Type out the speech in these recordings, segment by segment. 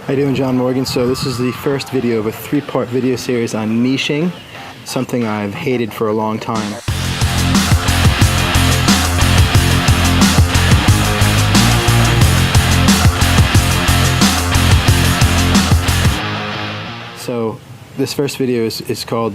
How you doing, John Morgan? So this is the first video of a three-part video series on niching, something I've hated for a long time. So this first video is called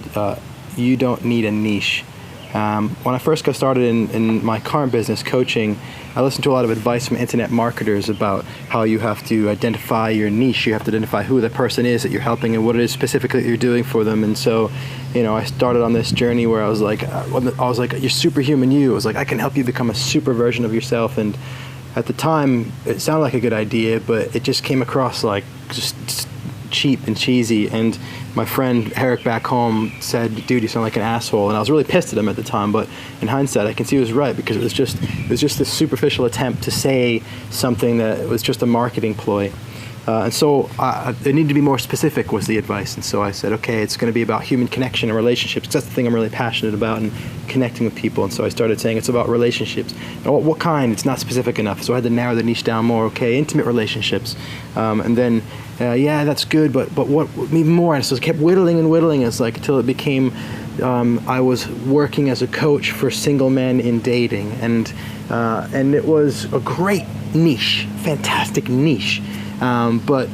You Don't Need a Niche. When I first got started in my current business, coaching, I listened to a lot of advice from internet marketers about how you have to identify your niche. You have to identify who the person is that you're helping and what it is specifically that you're doing for them. And so, you know, I started on this journey where I was like, you're superhuman you. I was like, I can help you become a super version of yourself. And at the time, it sounded like a good idea, but it just came across like just cheap and cheesy. And my friend Eric back home said, dude, you sound like an asshole. And I was really pissed at him at the time, but in hindsight I can see he was right, because it was just this superficial attempt to say something that was just a marketing ploy. And so it needed to be more specific was the advice. And so I said, okay, it's going to be about human connection and relationships. That's the thing I'm really passionate about, and connecting with people. And so I started saying it's about relationships. And what kind? It's not specific enough. So I had to narrow the niche down more. Okay, intimate relationships. And then, yeah, that's good, but what even more? And so I kept whittling and whittling. It's like until it became, I was working as a coach for single men in dating. And it was a great niche, fantastic niche. But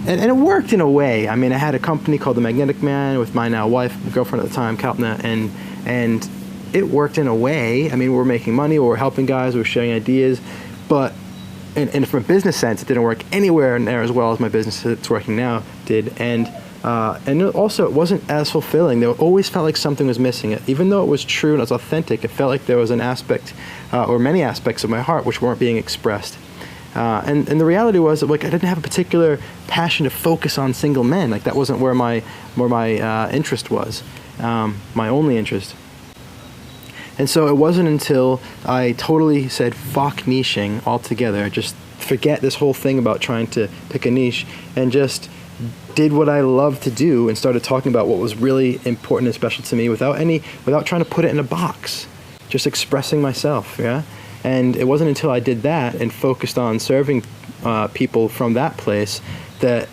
it worked in a way. I mean, I had a company called The Magnetic Man with my now wife, girlfriend at the time, Kalpna, and it worked in a way. I mean, we were making money, we were helping guys, we were sharing ideas, but from a business sense, it didn't work anywhere near as well as my business that's working now did. And also, it wasn't as fulfilling. There always felt like something was missing. Even though it was true and it was authentic, it felt like there was an aspect, or many aspects of my heart, which weren't being expressed. And the reality was that, like, I didn't have a particular passion to focus on single men. Like, that wasn't where my interest was, my only interest. And so it wasn't until I totally said fuck niching altogether, just forget this whole thing about trying to pick a niche, and just did what I love to do and started talking about what was really important and special to me without trying to put it in a box, just expressing myself, yeah? And it wasn't until I did that and focused on serving people from that place that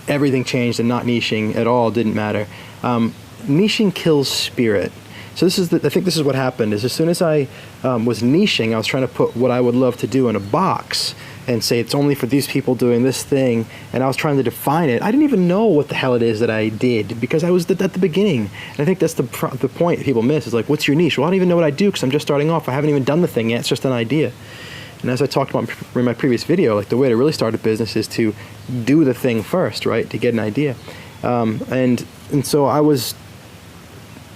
everything changed, and not niching at all didn't matter. Niching kills spirit. So I think this is what happened, is as soon as I was niching, I was trying to put what I would love to do in a box and say it's only for these people doing this thing, and I was trying to define it. I didn't even know what the hell it is that I did, because I was at the beginning. And I think that's the point people miss, is like, what's your niche? Well, I don't even know what I do, because I'm just starting off. I haven't even done the thing yet. It's just an idea. And as I talked about in my previous video, like, the way to really start a business is to do the thing first, right, to get an idea. And so I was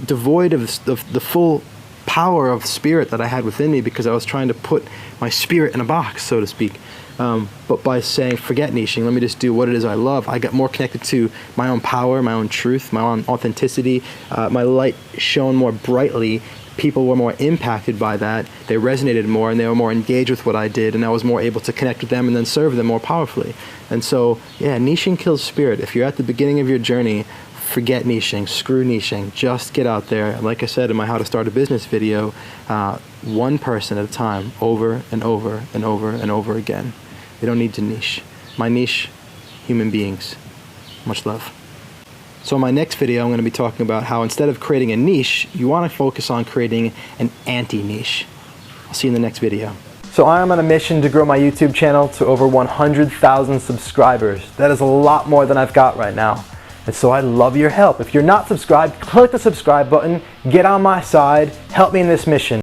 devoid of the full power of spirit that I had within me, because I was trying to put my spirit in a box, so to speak. But by saying forget niching, let me just do what it is I love, I got more connected to my own power, my own truth, my own authenticity. My light shone more brightly. People were more impacted by that. They resonated more, and they were more engaged with what I did, and I was more able to connect with them and then serve them more powerfully. And so, yeah, niching kills spirit. If you're at the beginning of your journey, forget niching, screw niching, just get out there. Like I said in my How to Start a Business video, one person at a time, over and over and over and over again. You don't need to niche. My niche, human beings. Much love. So in my next video, I'm going to be talking about how instead of creating a niche, you want to focus on creating an anti-niche. I'll see you in the next video. So I am on a mission to grow my YouTube channel to over 100,000 subscribers. That is a lot more than I've got right now. And so I'd love your help. If you're not subscribed, click the subscribe button, get on my side, help me in this mission.